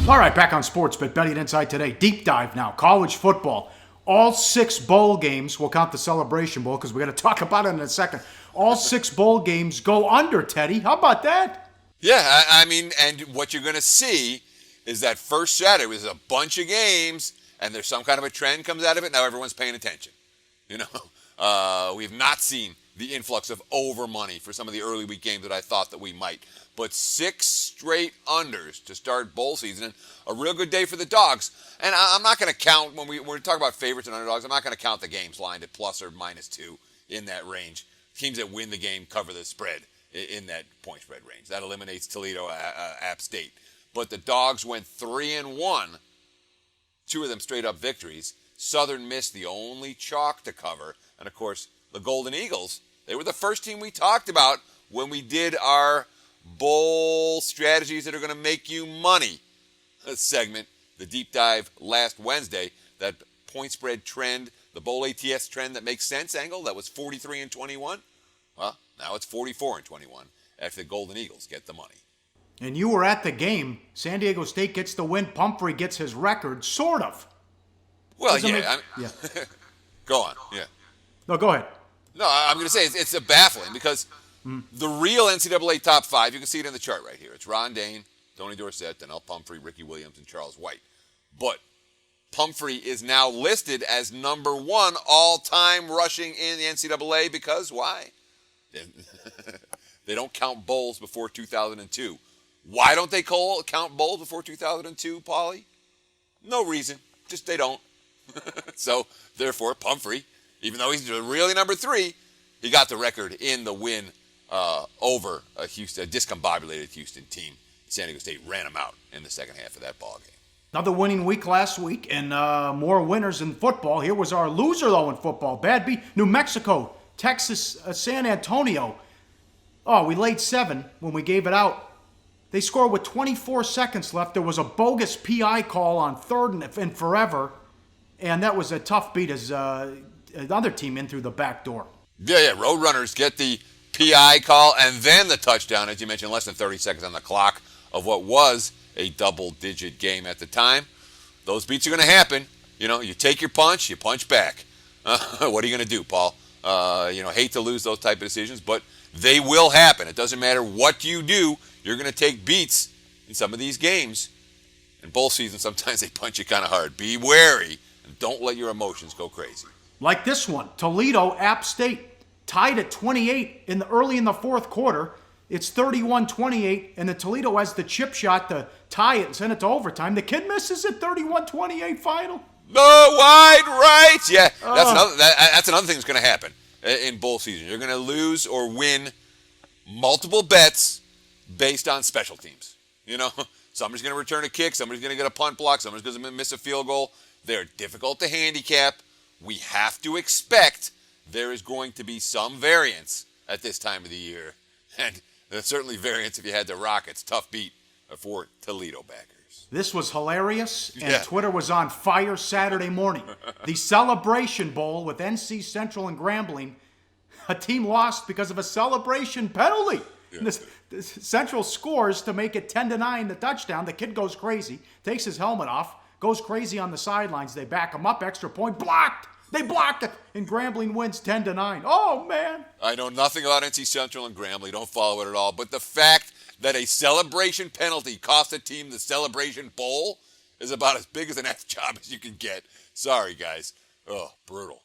All right, back on Sports Bet, Betting Inside today. Deep dive now. College football. All 6 bowl games, we'll count the Celebration Bowl because we're going to talk about it in a second. All 6 bowl games go under, Teddy. How about that? Yeah, I mean, and what you're going to see is that first Saturday was a bunch of games, and there's some kind of a trend comes out of it. Now everyone's paying attention. You know, we've not seen the influx of over money for some of the early week games that I thought that we might. But 6 straight unders to start bowl season, and a real good day for the dogs. And I'm not going to count, when we talk about favorites and underdogs, I'm not going to count the games lined at plus or minus 2 in that range. Teams that win the game cover the spread in that point spread range. That eliminates Toledo, App State. But the dogs went 3-1, 2 of them straight up victories. Southern Miss, the only chalk to cover. And, of course, the Golden Eagles, they were the first team we talked about when we did our bowl strategies that are going to make you money segment, the deep dive last Wednesday. That point spread trend, the bowl ATS trend that makes sense angle, that was 43-21. Well, now it's 44-21 after the Golden Eagles get the money. And you were at the game. San Diego State gets the win. Pumphrey gets his record, sort of. Well, yeah. Go on, yeah. No, go ahead. No, I'm going to say it's baffling because the real NCAA top 5, you can see it in the chart right here. It's Ron Dane, Tony Dorsett, Donnell Pumphrey, Ricky Williams, and Charles White. But Pumphrey is now listed as number 1 all-time rushing in the NCAA because why? They don't count bowls before 2002. Why don't they count bowls before 2002, Paulie? No reason. Just they don't. So, therefore, Pumphrey, even though he's really number 3, he got the record in the win over a discombobulated Houston team. San Diego State ran them out in the second half of that ball game. Another winning week last week, and more winners in football. Here was our loser, though, in football. Bad beat. New Mexico, Texas, San Antonio. Oh, we laid 7 when we gave it out. They scored with 24 seconds left. There was a bogus PI call on 3rd and forever, and that was a tough beat as another team in through the back door. Yeah. Roadrunners get the PI call and then the touchdown, as you mentioned, less than 30 seconds on the clock of what was a double-digit game at the time. Those beats are going to happen. You know, you take your punch, you punch back. What are you going to do, Paul? Hate to lose those type of decisions, but they will happen. It doesn't matter what you do. You're going to take beats in some of these games. In bowl season, sometimes they punch you kind of hard. Be wary and don't let your emotions go crazy. Like this one, Toledo, App State, tied at 28 early in the fourth quarter. It's 31-28, and the Toledo has the chip shot to tie it and send it to overtime. The kid misses it, 31-28 final. No, wide right. Yeah, that's another thing that's going to happen in bowl season. You're going to lose or win multiple bets based on special teams. You know, somebody's going to return a kick, somebody's going to get a punt block, somebody's going to miss a field goal. They're difficult to handicap. We have to expect there is going to be some variance at this time of the year. And there's certainly variance if you had the Rockets. Tough beat for Toledo backers. This was hilarious, and Twitter was on fire Saturday morning. The Celebration Bowl with NC Central and Grambling. A team lost because of a celebration penalty. Yeah. The Central scores to make it 10-9, the touchdown. The kid goes crazy, takes his helmet off, goes crazy on the sidelines. They back him up, extra point, blocked. They blocked it, and Grambling wins 10-9. Oh, man. I know nothing about NC Central and Grambling. Don't follow it at all. But the fact that a celebration penalty cost a team the Celebration Bowl is about as big as an F job as you can get. Sorry, guys. Oh, brutal.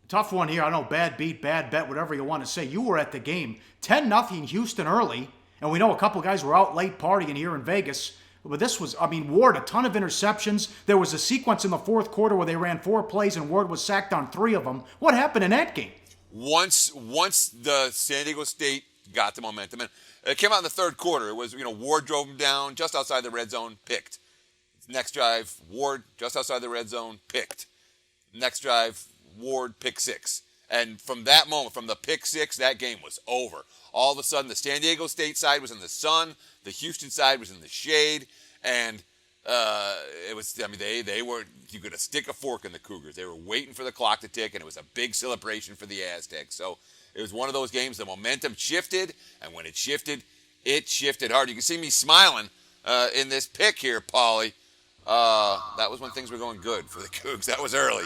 Tough one here. I know, bad beat, bad bet, whatever you want to say. You were at the game. 10-0 Houston early, and we know a couple guys were out late partying here in Vegas. But this was, Ward, a ton of interceptions. There was a sequence in the fourth quarter where they ran 4 plays and Ward was sacked on 3 of them. What happened in that game? Once the San Diego State got the momentum, and it came out in the third quarter. It was, Ward drove him down just outside the red zone, picked. Next drive, Ward just outside the red zone, picked. Next drive, Ward, pick 6. And from that moment, from the pick 6, that game was over. All of a sudden, the San Diego State side was in the sun. The Houston side was in the shade. And it was, they were, you could stick a fork in the Cougars. They were waiting for the clock to tick, and it was a big celebration for the Aztecs. So it was one of those games, the momentum shifted, and when it shifted hard. You can see me smiling in this pick here, Paulie. That was when things were going good for the Cougs. That was early.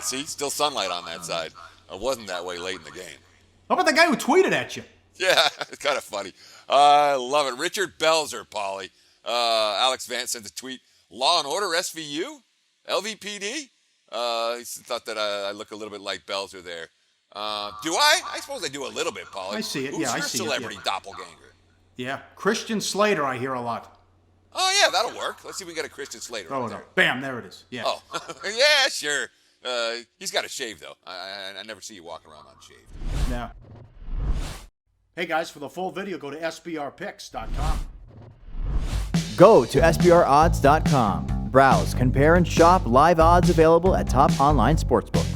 See, still sunlight on that side. It wasn't that way late in the game. How about the guy who tweeted at you? Yeah, it's kind of funny. I love it. Richard Belzer, Paulie. Alex Vance sent a tweet. Law and Order SVU? LVPD? He thought that I look a little bit like Belzer there. Do I? I suppose I do a little bit, Paulie. I see it. Who's Yeah, I your see it. celebrity Yeah. doppelganger? Yeah, Christian Slater, I hear a lot. Oh, yeah, that'll work. Let's see if we can get a Christian Slater. Oh, there. Bam, there it is. Yeah. Oh, yeah, sure. He's got a shave, though. I never see you walking around unshaved. Yeah. Hey, guys, for the full video, go to sbrpicks.com. Go to sbrodds.com. Browse, compare, and shop live odds available at top online sportsbooks.